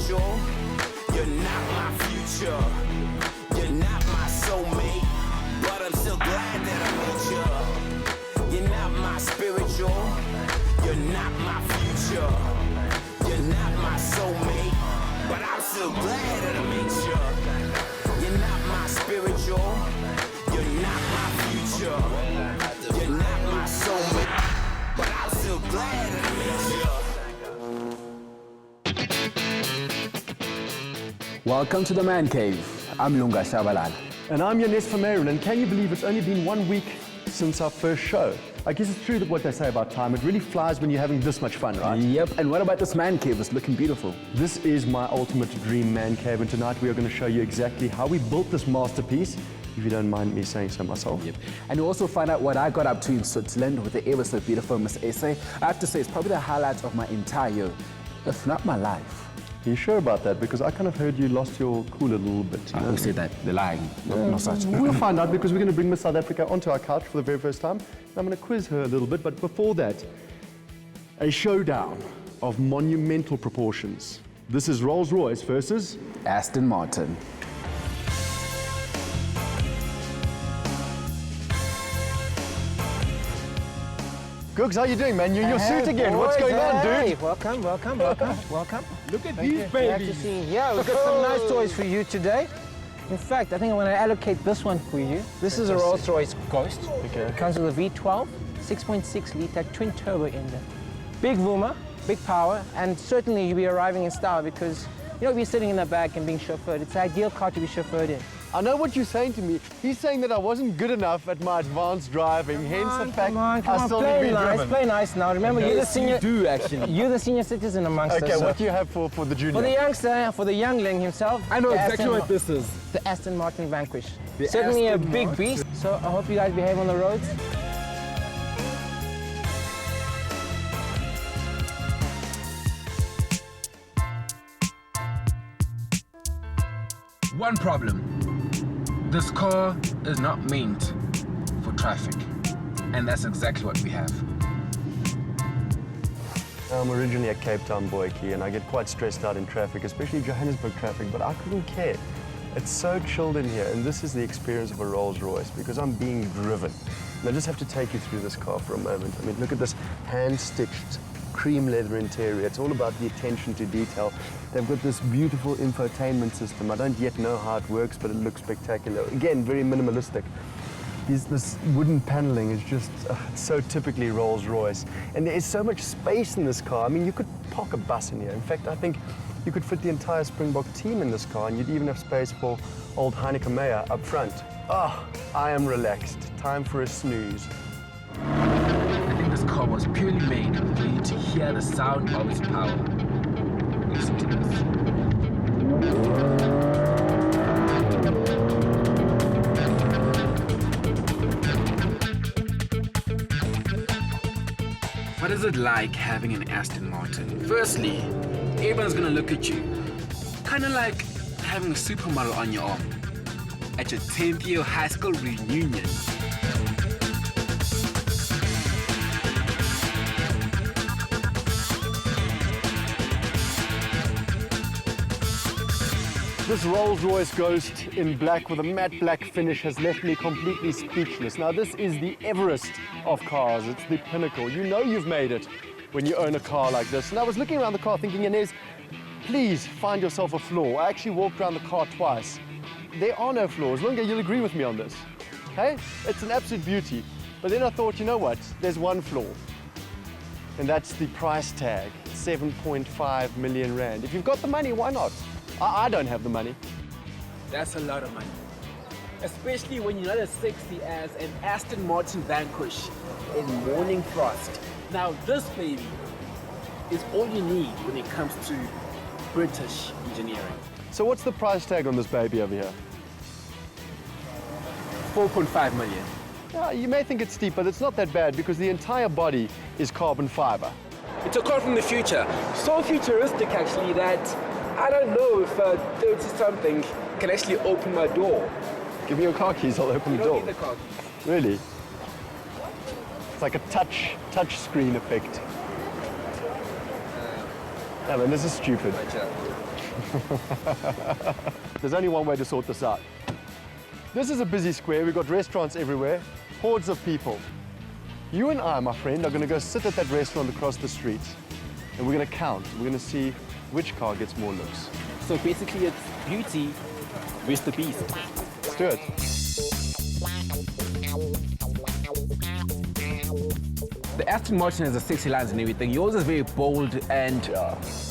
spiritual. You're not my future. You're not my soulmate. But I'm still glad that I met you. You're not my spiritual. You're not my future. You're not my soulmate. But I'm still glad that I met you. You're not my spiritual. You're not my future. You're not my soulmate. But I'm still glad that I met you. Welcome to the Man Cave. I'm Lunga, Shabalala. And I'm Janez Vermeiren, and can you believe it's only been 1 week since our first show? I guess it's true that what they say about time, it really flies when you're having this much fun, right? Yep, and what about this man cave? It's looking beautiful. This is my ultimate dream man cave, and tonight we are going to show you exactly how we built this masterpiece, if you don't mind me saying so myself. Yep. And you also find out what I got up to in Switzerland with the ever so beautiful Miss Essay. I have to say, it's probably the highlight of my entire year, if not my life. Are you sure about that? Because I kind of heard you lost your cool a little bit. Who said that? They're lying. No such. We'll find out, because we're going to bring Miss South Africa onto our couch for the very first time. And I'm going to quiz her a little bit, but before that, a showdown of monumental proportions. This is Rolls-Royce versus Aston Martin. Googs, how you doing, man? You're in your suit again. What's going on, dude? Welcome. Look at these Glad to babies. see you. Yeah, we've got some nice toys for you today. In fact, I think I'm going to allocate this one for you. This is a Rolls-Royce Ghost. Okay. It comes with a V12, 6.6 litre twin turbo engine. Big Vuma, big power, and certainly you'll be arriving in style because you don't be sitting in the back and being chauffeured. It's the ideal car to be chauffeured in. I know what you're saying to me. He's saying that I wasn't good enough at my advanced driving, hence the fact I still need to be driven. Play nice now. Remember, you're the senior. You do actually. You're the senior citizen amongst us. Okay, so what do you have for the junior? for the youngster, for the youngling himself. I know the exactly Aston- what this is. The Aston Martin Vanquish. The Certainly Aston a big Martin. beast. So I hope you guys behave on the roads. One problem. This car is not meant for traffic. And that's exactly what we have. I'm originally a Cape Town boykie, and I get quite stressed out in traffic, especially Johannesburg traffic, but I couldn't care. It's so chilled in here, and this is the experience of a Rolls-Royce because I'm being driven. And I just have to take you through this car for a moment. I mean, look at this hand-stitched cream leather interior. It's all about the attention to detail. They've got this beautiful infotainment system. I don't yet know how it works, but it looks spectacular. Again, very minimalistic. This wooden paneling is just it's so typically Rolls-Royce. And there is so much space in this car. I mean, you could park a bus in here. In fact, I think you could fit the entire Springbok team in this car, and you'd even have space for old Heineke Meyer up front. Oh, I am relaxed. Time for a snooze. I think this car was purely made for you to hear the sound of its power. Listen to this. What is it like having an Aston Martin? Firstly, everyone's gonna look at you. Kind of like having a supermodel on your arm at your 10th year high school reunion. This Rolls-Royce Ghost in black with a matte black finish has left me completely speechless. Now, this is the Everest of cars. It's the pinnacle. You know you've made it when you own a car like this. And I was looking around the car thinking, Janez, please find yourself a flaw. I actually walked around the car twice. There are no flaws. Lunga, you'll agree with me on this. Okay? It's an absolute beauty. But then I thought, you know what? There's one flaw. And that's the price tag, 7.5 million rand. If you've got the money, why not? I don't have the money. That's a lot of money. Especially when you're not as sexy as an Aston Martin Vanquish in Morning Frost. Now this baby is all you need when it comes to British engineering. So what's the price tag on this baby over here? 4.5 million. Yeah, you may think it's steep, but it's not that bad because the entire body is carbon fiber. It's a car from the future. So futuristic actually that I don't know if 30-something can actually open my door. Give me your car keys, I'll open the You don't door. need the car keys. Really? It's like a touch screen effect. Yeah, man, this is stupid. There's only one way to sort this out. This is a busy square. We've got restaurants everywhere, hordes of people. You and I, my friend, are going to go sit at that restaurant across the street, and we're going to count. We're going to see which car gets more looks. So basically it's beauty with the beast. Let's do it. The Aston Martin has the sexy lines and everything. Yours is very bold and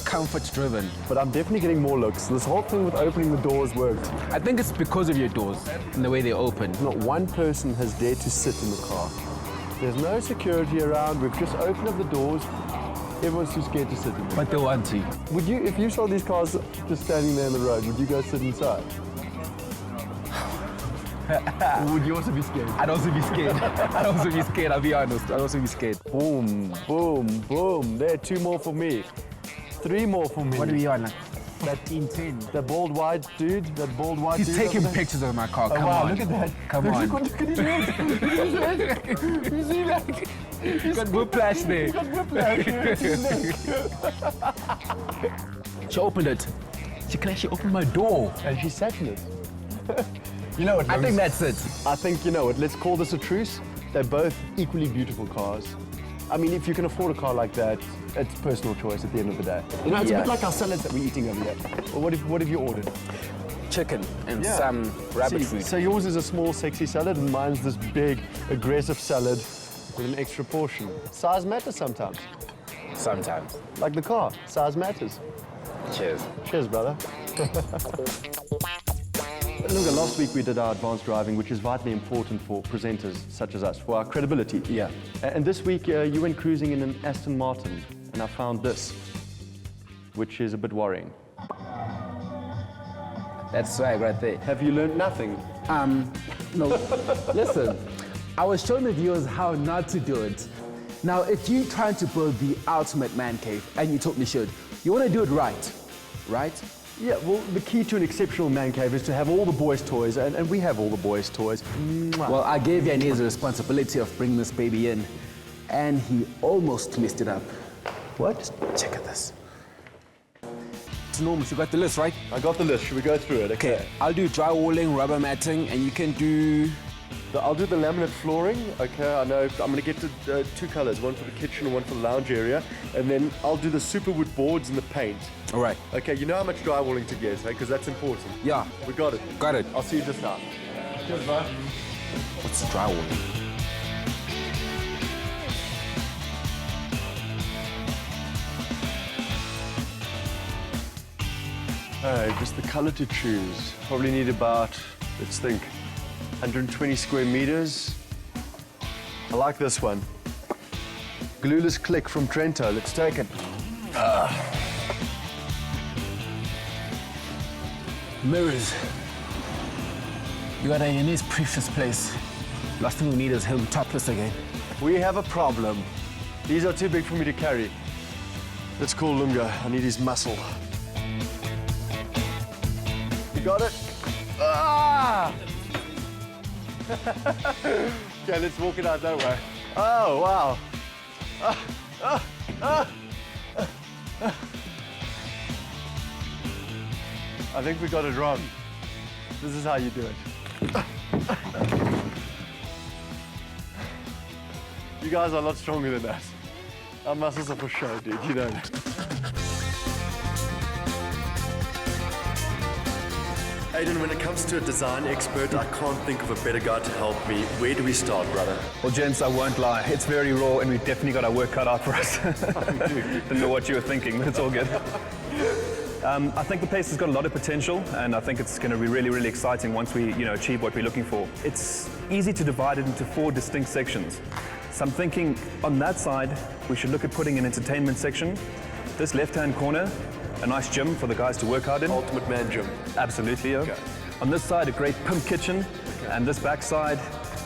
comfort-driven. But I'm definitely getting more looks. This whole thing with opening the doors worked. I think it's because of your doors and the way they open. Not one person has dared to sit in the car. There's no security around. We've just opened up the doors. Everyone's too scared to sit in them. But they want to. Would you, if you saw these cars just standing there on the road, would you go sit inside? Or would you also be scared? I'd also be scared. I'd also be scared, I'll be honest. I'd also be scared. Boom, boom, boom. There, 2 more for me. 3 more for me. What are we on? Like 13, 10. That bald white dude, that bald white He's dude. taking over there. pictures of my car. Come Wow, on. look at that. Come on. Look at his head. Look at his head. You see that? He's got whiplash there. He's got whiplash. It's his neck. She opened it. She can actually open my door. And she sat in it. You know what? I think that's it. I think, you know what, let's call this a truce. They're both equally beautiful cars. I mean, if you can afford a car like that, it's personal choice at the end of the day. You know, it's a bit like our salads that we're eating over here. Well, what have you ordered? Chicken and some rabbit food. So yours is a small, sexy salad, and mine's this big, aggressive salad with an extra portion. Size matters sometimes. Sometimes. Like the car, size matters. Cheers. Cheers, brother. Lunga, last week we did our advanced driving, which is vitally important for presenters such as us, for our credibility. Yeah. And this week you went cruising in an Aston Martin, and I found this, which is a bit worrying. That's swag right there. Have you learned nothing? No, listen, I was showing the viewers how not to do it. Now, if you're trying to build the ultimate man cave, and you totally should, you want to do it right, right? Yeah, well, the key to an exceptional man cave is to have all the boys' toys, and we have all the boys' toys. Mwah. Well, I gave Janez the responsibility of bringing this baby in, and he almost messed it up. What? Just check out this. It's enormous. You got the list, right? I got the list. Should we go through it? Okay, I'll do drywalling, rubber matting, and you can do... I'll do the laminate flooring. Okay, I know. I'm going to get to 2 colors, one for the kitchen and one for the lounge area. And then I'll do the superwood boards and the paint. All right. Okay, you know how much drywalling to get, right? Because that's important. Yeah. We got it. Got it. I'll see you just now. Cheers, bud. What's drywalling? Just the color to choose. Probably need about, let's think, 120 square meters. I like this one. Glueless Click from Trento. Let's take it. Mirrors. You got a Janez precious place. Last thing we need is him topless again. We have a problem. These are too big for me to carry. Let's call Lunga. I need his muscle. You got it? Ah! Okay, let's walk it out that way. Oh, wow. I think we got it wrong. This is how you do it. You guys are a lot stronger than us. Our muscles are for show, dude, you know that. Aiden, when it comes to a design expert, I can't think of a better guy to help me. Where do we start, brother? Well, gents, I won't lie. It's very raw, and we've definitely got our work cut out for us. Didn't know what you were thinking, but it's all good. I think the place has got a lot of potential, and I think it's going to be really, really exciting once we, achieve what we're looking for. It's easy to divide it into 4 distinct sections. So I'm thinking on that side, we should look at putting an entertainment section. This left-hand corner, a nice gym for the guys to work out in. Ultimate man gym. Absolutely, yeah. Okay. On this side, a great pimp kitchen, and this back side,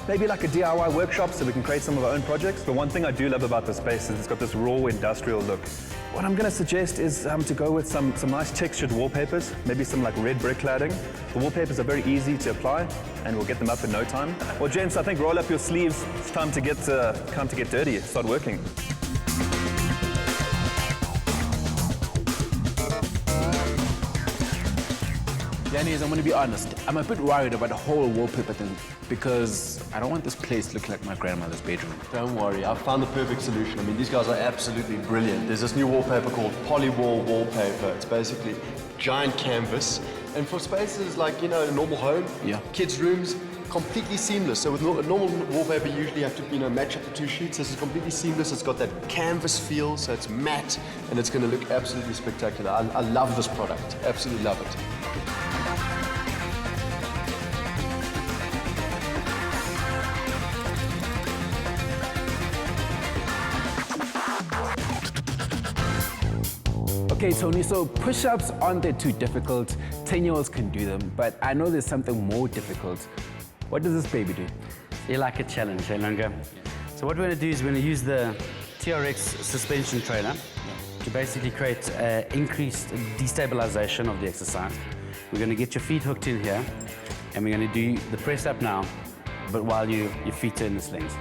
maybe like a DIY workshop so we can create some of our own projects. But one thing I do love about this space is it's got this raw industrial look. What I'm going to suggest is to go with some nice textured wallpapers, maybe some like red brick cladding. The wallpapers are very easy to apply, and we'll get them up in no time. Well, gents, I think roll up your sleeves. It's time to get dirty, start working. Janez, I'm gonna be honest. I'm a bit worried about the whole wallpaper thing because I don't want this place to look like my grandmother's bedroom. Don't worry, I've found the perfect solution. I mean, these guys are absolutely brilliant. There's this new wallpaper called Polywall Wallpaper. It's basically giant canvas. And for spaces like, you know, a normal home, Yeah. kids' rooms, completely seamless. So with normal wallpaper, you usually have to, you know, match up the two sheets. This is completely seamless. It's got that canvas feel, so it's matte, and it's going to look absolutely spectacular. I love this product. Absolutely love it. Okay, Tony, so push-ups aren't that too difficult. 10-year-olds can do them, but I know there's something more difficult. What does this baby do? You like a challenge, eh, Lunga? So what we're going to do is we're going to use the TRX suspension trailer to basically create increased destabilization of the exercise. We're going to get your feet hooked in here, and we're going to do the press up now, but while your feet are in the slings.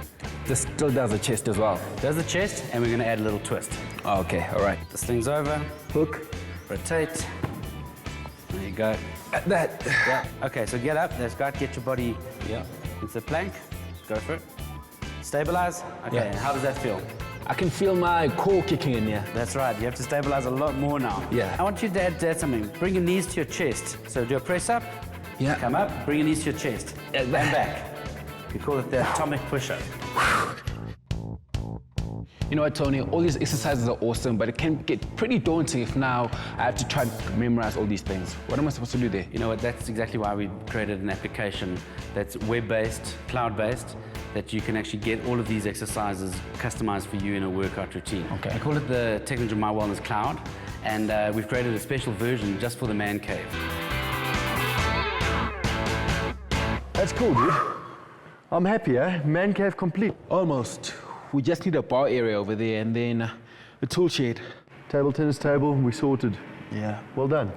This still does the chest as well. There's the chest, and we're going to add a little twist. Oh, okay, all right. The sling's over, Hook. rotate. There you go. At that. Yeah. Okay, so get up. That's got get your body into the plank. Go for it. Stabilize. Okay, Yeah. and how does that feel? I can feel my core kicking in here. That's right. You have to stabilize a lot more now. Yeah. I want you to add something. Bring your knees to your chest. So do a press up. Yeah. Come up. Bring your knees to your chest. And back. We call it the atomic push-up. You know what, Tony? All these exercises are awesome, but it can get pretty daunting if now I have to try and memorize all these things. What am I supposed to do there? You know what? That's exactly why we created an application that's web-based, cloud-based, that you can actually get all of these exercises customized for you in a workout routine. Okay. We call it the Technology My Wellness Cloud, and we've created a special version just for the man cave. That's cool, dude. I'm happy, eh? Man cave complete. Almost. We just need a bar area over there and then a tool shed. Table tennis table, we sorted. Yeah. Well done.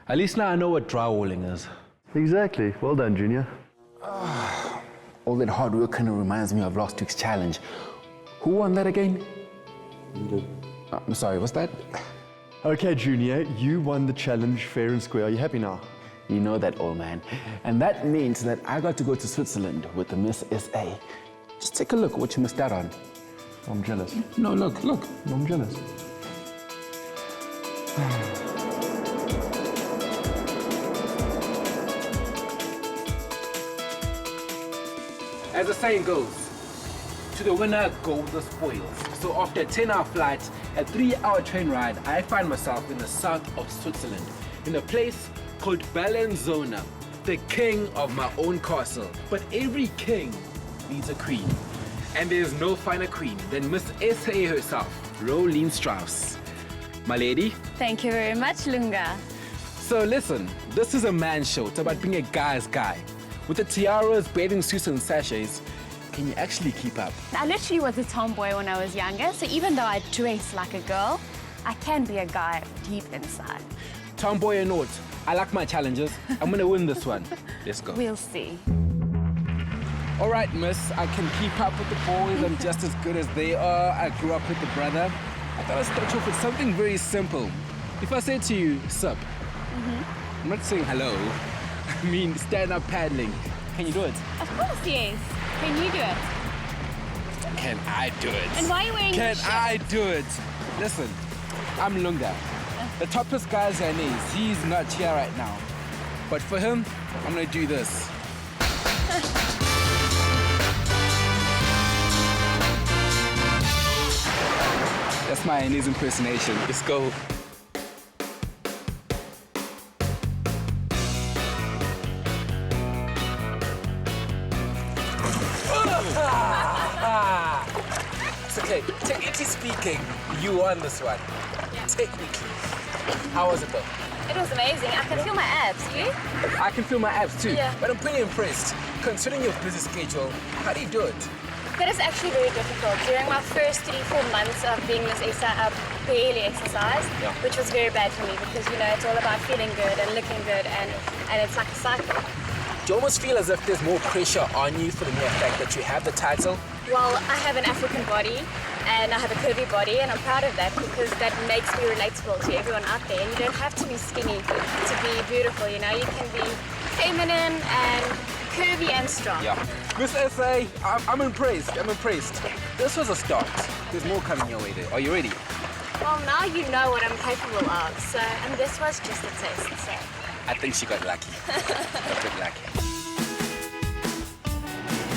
At least now I know what drywalling is. Exactly. Well done, Junior. All that hard work kind of reminds me of last week's challenge. Who won that again? You did. I'm sorry, what's that? Okay, Junior, you won the challenge fair and square. Are you happy now? You know that, old man. And that means that I got to go to Switzerland with the Miss SA. Just take a look at what you missed out on. I'm jealous. No, look. I'm jealous. As the saying goes, to the winner go the spoils. So after a 10-hour flight, a 3-hour train ride, I find myself in the south of Switzerland, in a place called Bellinzona, the king of my own castle. But every king needs a queen. And there's no finer queen than Miss SA herself, Rolene Strauss. My lady? Thank you very much, Lunga. So listen, this is a man show. It's about being a guy's guy. With the tiaras, bathing suits and sachets, can you actually keep up? I literally was a tomboy when I was younger, so even though I dress like a girl, I can be a guy deep inside. Tomboy or not, I like my challenges. I'm gonna win this one. Let's go. We'll see. All right, miss, I can keep up with the boys. I'm just as good as they are. I grew up with the brother. I thought I'd start off with something very simple. If I say to you, sup, I'm not saying hello. I mean stand up paddling. Can you do it? Of course, yes. Can you do it? Can I do it? And why are you wearing Can this shirt? I do it? Listen, I'm Lunga. The topless guy's Janez. He's not here right now. But for him, I'm gonna do this. That's my Janez impersonation. Let's go. It's okay. Technically speaking, you won this one. Technically. How was it though? It was amazing. I can feel my abs. You? I can feel my abs too. Yeah. But I'm pretty impressed. Considering your busy schedule, how do you do it? That is actually very difficult. During my first 3-4 months of being Miss SA, I barely exercised, which was very bad for me because, you know, it's all about feeling good and looking good, and it's like a cycle. Do you almost feel as if there's more pressure on you for the mere fact that you have the title? Well, I have an African body and I have a curvy body, and I'm proud of that because that makes me relatable to everyone out there. And you don't have to be skinny to be beautiful, you know? You can be feminine and curvy and strong. Yeah. Miss SA, I'm impressed. I'm impressed. This was a start. There's more coming your way there. Are you ready? Well, now you know what I'm capable of, so, and this was just a test, so. I think she got lucky. Got bit lucky.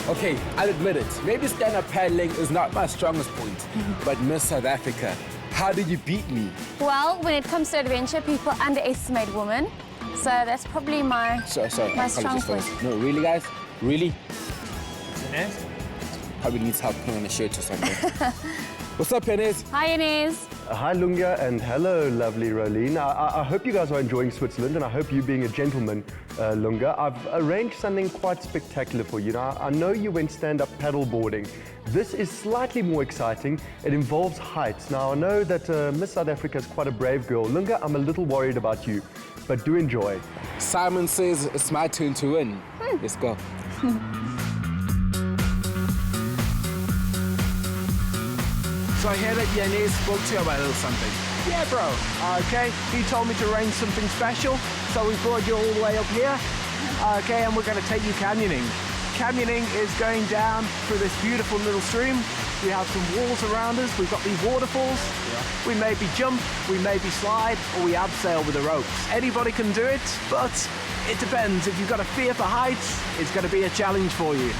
Okay, I'll admit it. Maybe stand-up paddling is not my strongest point, but Miss South Africa, how did you beat me? Well, when it comes to adventure, people underestimate women, so that's probably my Sorry, strong point. No, really, guys? Really? Janez? Probably needs help putting on a shirt or something. What's up, Janez? Hi, Janez. Hi Lunga and hello lovely Rolene. I hope you guys are enjoying Switzerland, and I hope you being a gentleman, Lunga. I've arranged something quite spectacular for you. Now, I know you went stand-up paddle boarding. This is slightly more exciting. It involves heights. Now, I know that Miss South Africa is quite a brave girl. Lunga, I'm a little worried about you, but do enjoy. Simon says it's my turn to win. Let's go. So I hear that Janez spoke to you about a little something. Yeah, bro. Okay, he told me to arrange something special, so we brought you all the way up here. Okay, and we're going to take you canyoning. Canyoning is going down through this beautiful little stream. We have some walls around us. We've got these waterfalls. Yeah. We maybe jump, we maybe slide, or we abseil with the ropes. Anybody can do it, but it depends. If you've got a fear for heights, it's going to be a challenge for you.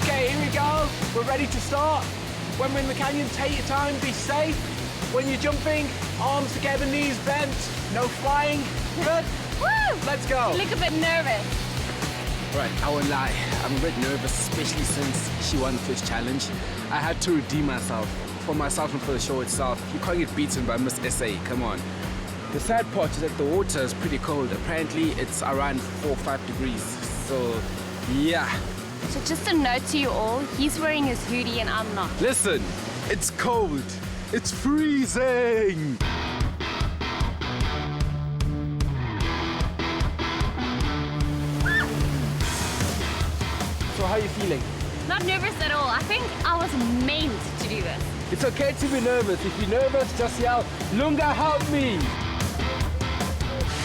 Okay, here we go. We're ready to start. When we're in the canyon, take your time, be safe. When you're jumping, arms together, knees bent, no flying. Good? Woo! Let's go. You look a bit nervous. Right, I won't lie. I'm a bit nervous, especially since she won the first challenge. I had to redeem myself, for myself and for the show itself. You can't get beaten by Miss SA, come on. The sad part is that the water is pretty cold. Apparently, it's around 4 or 5 degrees. So, yeah. So just a note to you all, he's wearing his hoodie and I'm not. Listen, it's cold. It's freezing. So how are you feeling? Not nervous at all. I think I was meant to do this. It's okay to be nervous. If you're nervous, just yell, Lunga, help me.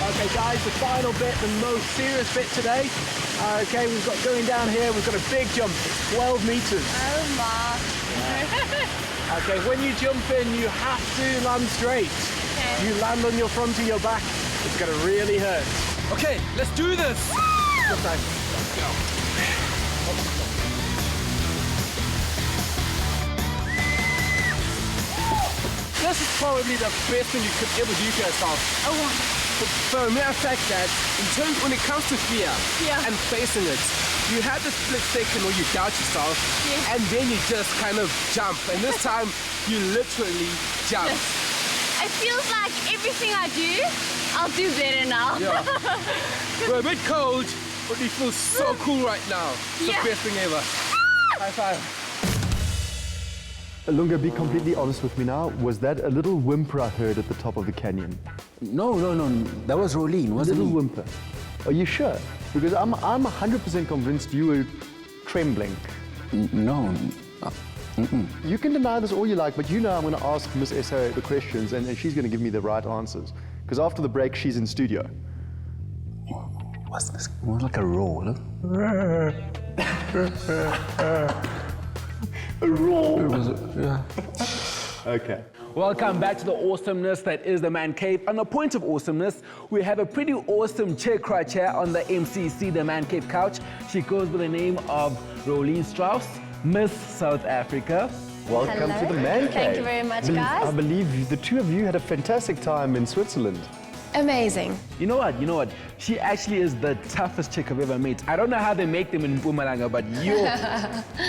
Okay, guys, the final bit, the most serious bit today. Okay, we've got going down here, we've got a big jump, 12 meters. Oh my. Okay, when you jump in, you have to land straight. Okay. You land on your front of your back, it's gonna really hurt. Okay, let's do this. Good time. Let's go. This is probably the best thing you could ever do to yourself. Oh, for a matter of fact that in terms when it comes to fear and facing it, you have the split second where you doubt yourself and then you just kind of jump. And this time you literally jump. It feels like everything I do, I'll do better now. Yeah. We're a bit cold, but we feel so cool right now. It's the best thing ever. High five. Lunga, be completely honest with me now. Was that a little whimper I heard at the top of the canyon? No. That was Rolene, wasn't A little it? whimper. Are you sure? Because I'm 100% convinced you were trembling. No. You can deny this all you like, but you know I'm going to ask Miss SA the questions, and she's going to give me the right answers. Because after the break, she's in studio. What's this? More like a roar, look. A roar! Yeah. Okay. Welcome back to the awesomeness that is the Man Cave. On the point of awesomeness, we have a pretty awesome chick right here on the MCC, the Man Cave couch. She goes by the name of Rolene Strauss, Miss South Africa. Welcome Hello. to the Man Cave. Thank you very much, guys. I believe the two of you had a fantastic time in Switzerland. Amazing. You know what? She actually is the toughest chick I've ever met. I don't know how they make them in Mpumalanga, but you...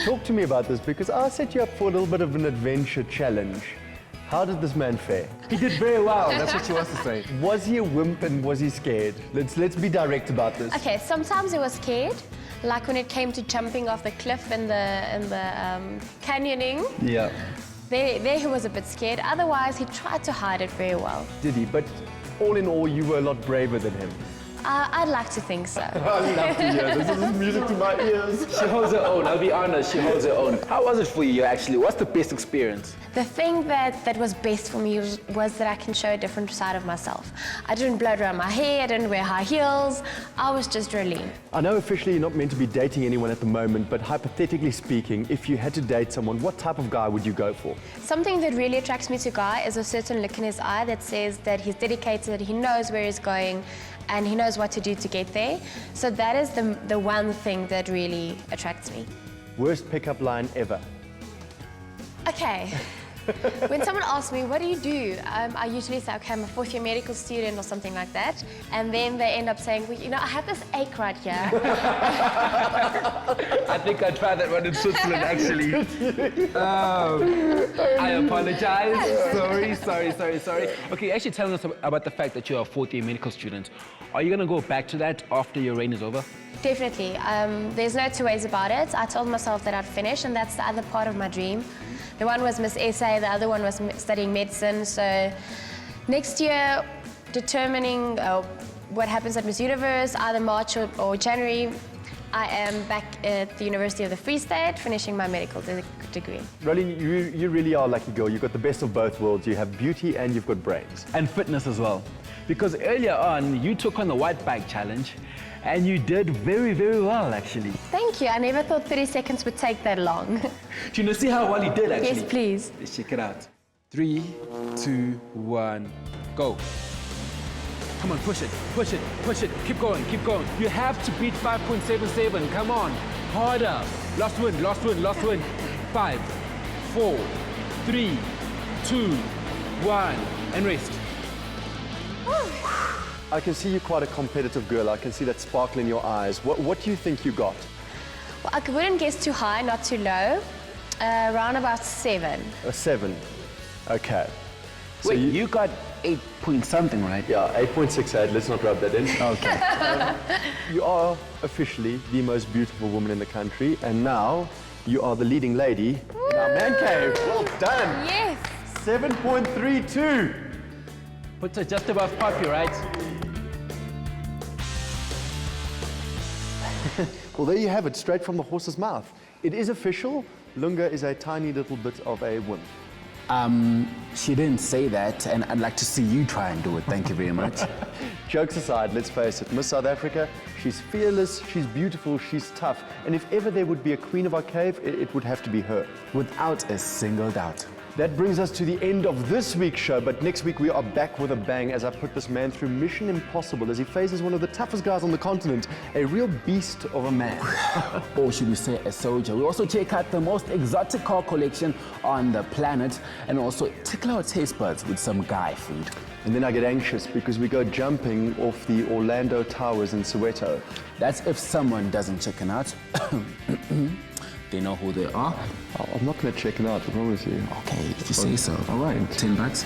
Talk to me about this, because I set you up for a little bit of an adventure challenge. How did this man fare? He did very well, that's what she wants to say. Was he a wimp and was he scared? Let's be direct about this. Okay, sometimes he was scared, like when it came to jumping off the cliff in the canyoning. Yeah. There he was a bit scared. Otherwise, he tried to hide it very well. Did he? But all in all, you were a lot braver than him. I'd like to think so. I love to hear this. This is music to my ears. She holds her own, I'll be honest, she holds her own. How was it for you actually? What's the best experience? The thing that was best for me was that I can show a different side of myself. I didn't blow dry my hair, I didn't wear high heels, I was just Rolene. I know officially you're not meant to be dating anyone at the moment, but hypothetically speaking, if you had to date someone, what type of guy would you go for? Something that really attracts me to a guy is a certain look in his eye that says that he's dedicated, he knows where he's going, and he knows what to do to get there. So that is the one thing that really attracts me. Worst pickup line ever? Okay. When someone asks me, what do you do? I usually say, okay, I'm a fourth-year medical student or something like that. And then they end up saying, well, you know, I have this ache right here. I think I tried that one in Switzerland, actually. I apologize. Sorry. Okay, actually telling us about the fact that you're a fourth-year medical student. Are you going to go back to that after your reign is over? Definitely. There's no two ways about it. I told myself that I'd finish, and that's the other part of my dream. The one was Miss SA, the other one was studying medicine. So next year, determining what happens at Miss Universe, either March or January, I am back at the University of the Free State, finishing my medical degree. Rolene, you really are a lucky girl. You've got the best of both worlds. You have beauty and you've got brains. And fitness as well. Because earlier on, you took on the white bag challenge, and you did very, very well, actually. Thank you. I never thought 30 seconds would take that long. Do you know, see how well you did, actually? Yes, please. Let's check it out. 3, 2, 1, go. Come on, push it. Keep going. You have to beat 5.77. Come on, harder. Last win. 5, 4, 3, 2, 1, and rest. I can see you're quite a competitive girl. I can see that sparkle in your eyes. What do you think you got? Well, I wouldn't guess too high, not too low. Around about 7. A 7. Okay. So wait, you got 8 point something, right? Yeah, 8.68. Let's not rub that in. Okay. You are officially the most beautiful woman in the country, and now you are the leading lady in our man cave. Well done. Yes. 7.32. Puts her just above Poppy, right? Well, there you have it, straight from the horse's mouth. It is official. Lunga is a tiny little bit of a wimp. She didn't say that, and I'd like to see you try and do it. Thank you very much. Jokes aside, let's face it, Miss South Africa, she's fearless, she's beautiful, she's tough. And if ever there would be a queen of our cave, it would have to be her. Without a single doubt. That brings us to the end of this week's show, but next week we are back with a bang as I put this man through Mission Impossible as he faces one of the toughest guys on the continent, a real beast of a man. Or should we say a soldier. We also check out the most exotic car collection on the planet and also tickle our taste buds with some guy food. And then I get anxious because we go jumping off the Orlando Towers in Soweto. That's if someone doesn't chicken out. They know who they are. I'm not going to check it out, I promise you. Okay, if you say so. All right. $10.